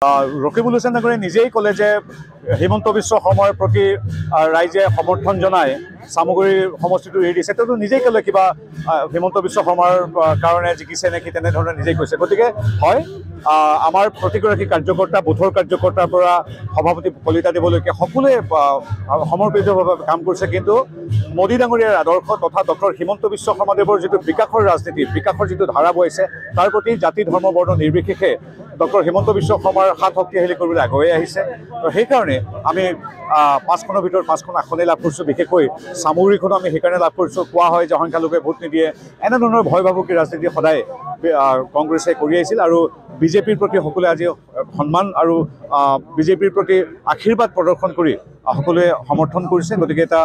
ৰকিবুল হুছেইন নাগৰে নিজেই ক'লে যে হিমন্ত বিশ্ব শৰ্মাৰ প্ৰতি ৰাইজে সমৰ্থন জনাই চামগুৰি সমষ্টিটো এৰি দিছে। তেওঁতো নিজেই ক'লে কিবা হিমন্ত বিশ্ব শৰ্মাৰ কাৰণে জিকিছে নেকি তেনেধৰণে নিজেই কৈছে। গতিকে হয়, আমাৰ প্ৰতিগৰাকী কাৰ্যকৰ্তা বুথৰ কাৰ্যকৰ্তাৰ পৰা সভাপতি কলিতা দেৱলৈকে সকলোৱে সমৰ্পিতভাৱে কাম কৰিছে। কিন্তু মোদী ডাঙৰীয়াৰ আদৰ্শ তথা ডক্টৰ হিমন্ত বিশ্ব শৰ্মাদেৱৰ যিটো বিকাশৰ ৰাজনীতি, বিকাশৰ যিটো ধাৰা বৈছে তাৰ প্ৰতি জাতি ধৰ্ম বৰ্ণ নিৰ্বিশেষে ডক্টৰ হিমন্ত বিশ্ব শৰ্মাৰ হাত শক্তিশালী কৰিবলৈ আগুৱাই আহিছে। তো সেইকাৰণে আমি 5খনৰ ভিতৰত 5খন আসনেই লাভ কৰিছোঁ। বিশেষকৈ চামগুৰিখনো আমি সেইকাৰণে লাভ কৰিছোঁ। কোৱা হয় যে সংখ্যালঘুৱে ভোট নিদিয়ে, এনেধৰণৰ ভয় ভাবুকি ৰাজনীতি সদায় কংগ্ৰেছে কৰি আহিছিল আৰু বিজেপিৰ প্ৰতি সকলোৱে আজি সন্মান আৰু বিজেপিৰ প্ৰতি আশীৰ্বাদ প্ৰদৰ্শন কৰি সকলোৱে সমৰ্থন কৰিছে। গতিকে এটা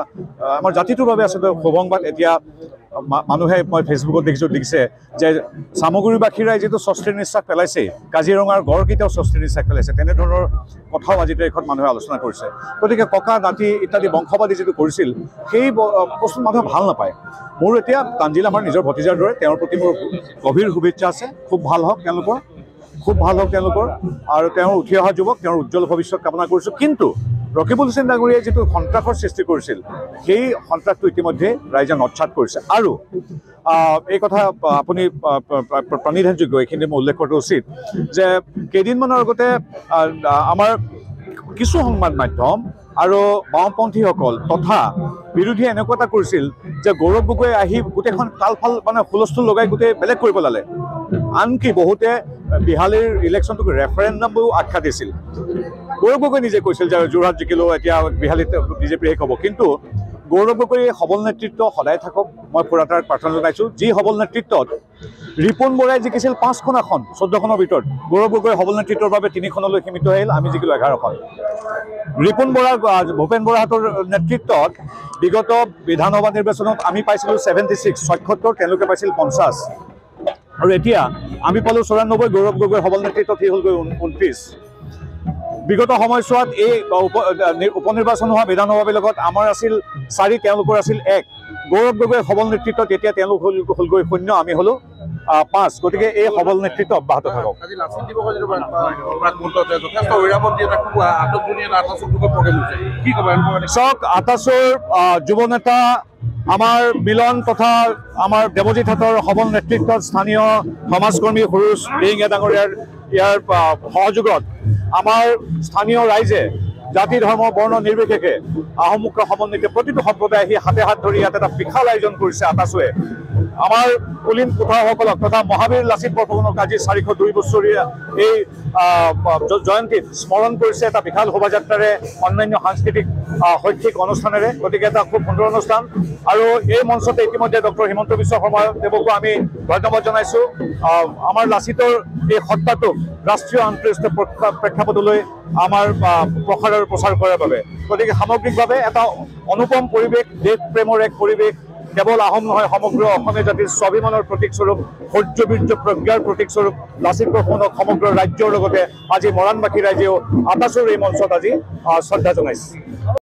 আমাৰ জাতিটোৰ বাবে আচলতে শুভংবাদ। এতিয়া মানুহে মই ফেচবুকত দেখিছে যে চামগুৰিবাসীৰ যিটো স্বস্তিৰ নিশ্বাস পেলাইছে, কাজিৰঙাৰ গড়কেইটাও স্বস্তিৰ নিশ্বাস পেলাইছে, তেনেধৰণৰ কথাও আজি তাৰিখত মানুহে আলোচনা কৰিছে। গতিকে ককা নাতি ইত্যাদি বংশবাদী যিটো কৰিছিল সেই বস্তু মানুহে ভাল নাপায়। মোৰ এতিয়া তানজিল আমাৰ নিজৰ ভতিজাৰ দৰে, তেওঁৰ প্ৰতি মোৰ গভীৰ শুভেচ্ছা আছে। খুব ভাল হওক তেওঁলোকৰ, খুব ভাল হওক তেওঁলোকৰ, আৰু তেওঁৰ উঠি অহা যুৱক, তেওঁৰ উজ্জ্বল ভৱিষ্যত কামনা কৰিছোঁ। কিন্তু ৰকিবুল হুছেইন ডাঙৰীয়াই যিটো সন্ত্ৰাসৰ সৃষ্টি কৰিছিল সেই সন্ত্ৰাসটো ইতিমধ্যে ৰাইজে নৎসাত কৰিছে। আৰু এই কথা আপুনি প্ৰণিধানযোগ্য, এইখিনি মই উল্লেখ কৰাটো উচিত যে কেইদিনমানৰ আগতে আমাৰ কিছু সংবাদ মাধ্যম আৰু বাওঁপন্থীসকল তথা বিৰোধীয়ে এনেকুৱা এটা কৰিছিল যে গৌৰৱ গগৈয়ে আহি গোটেইখন তালফাল মানে হুলস্থুল লগাই গোটেই বেলেগ কৰি পেলালে। আনকি বহুতে বিহালীৰ ইলেকশ্যনটোক ৰেফাৰেণ্ডামো আখ্যা দিছিল। গৌৰৱ গগৈ নিজে কৈছিল যে যোৰহাট জিকিলেও এতিয়া বিহালীত বিজেপি শেষ হ'ব। কিন্তু গৌৰৱ গগৈৰ সবল নেতৃত্ব সদায় থাকক, মই ফুৰাটাক প্ৰাৰ্থনা জনাইছোঁ। যি সবল নেতৃত্বত ৰিপুণ বৰাই জিকিছিল 5খন আসন 14খনৰ ভিতৰত, গৌৰৱ গগৈৰ সবল নেতৃত্বৰ বাবে 3খনলৈ সীমিত আহিল, আমি জিকিলোঁ 11খন। ৰিপুণ বৰা ভূপেন বৰাহঁতৰ নেতৃত্বত বিগত বিধানসভা নিৰ্বাচনত আমি পাইছিলোঁ 76, 77, তেওঁলোকে পাইছিল 50। আৰু এতিয়া আমি পালোঁ 94, গৌৰৱ গগৈৰ সবল নেতৃত্বত সি হ'লগৈ 29। বিগত সময়ছোৱাত এই উপনিৰ্বাচন হোৱা বিধানসভাবিলাকত আমাৰ আছিল 4, তেওঁলোকৰ আছিল 1। গৌৰৱ গগৈৰ সবল নেতৃত্বত এতিয়া তেওঁলোক হ'লগৈ 0, আমি হ'লোঁ 5। গতিকে এই সবল নেতৃত্ব অব্যাহত থাকক। চাওক, আটাছৰ যুৱ নেতা আমাৰ মিলন তথা আমাৰ দেৱজিৎ হাতৰ সবল নেতৃত্বত স্থানীয় সমাজকৰ্মী সৰুজ দিহিঙীয়া ডাঙৰীয়াৰ ইয়াৰ সহযোগত আমাৰ স্থানীয় ৰাইজে জাতি ধৰ্ম বৰ্ণ নিৰ্বিশেষে আহোমুখ সমন্বিত প্ৰতিটো সম্প্ৰদায় আহি হাতে হাত ধৰি ইয়াত এটা বিশাল আয়োজন কৰিছে আটাছুৱে। আমাৰ কুলীন কোঠাসকলক তথা মহাবীৰ লাচিত বৰফুকনক আজি 402 বছৰীয়া এই জয়ন্তীত স্মৰণ কৰিছে এটা বিশাল শোভাযাত্ৰাৰে, অন্যান্য সাংস্কৃতিক শৈক্ষিক অনুষ্ঠানেৰে। গতিকে এটা খুব সুন্দৰ অনুষ্ঠান। আৰু এই মঞ্চতে ইতিমধ্যে ডক্টৰ হিমন্ত বিশ্ব শৰ্মাদেৱকো আমি ধন্যবাদ জনাইছোঁ। আমাৰ লাচিতৰ এই সত্তাটোক ৰাষ্ট্ৰীয় আন্তঃৰাষ্ট্ৰীয় প্ৰেক্ষাপটলৈ আমাৰ প্ৰসাৰ আৰু প্ৰচাৰ কৰাৰ বাবে। গতিকে সামগ্ৰিকভাৱে এটা অনুপম পৰিৱেশ, দেশ প্ৰেমৰ এক পৰিৱেশ, কেৱল আহোম নহয় সমগ্ৰ অসমীয়া জাতিৰ স্বাভিমানৰ প্ৰতীকস্বৰূপ, শৌৰ্যবীৰ্য প্ৰজ্ঞাৰ প্ৰতীকস্বৰূপ লাচিত বৰফুকনক সমগ্ৰ ৰাজ্যৰ লগতে আজি মৰাণবাসী ৰাইজেও আটাছৰ এই মঞ্চত আজি শ্ৰদ্ধা জনাইছে।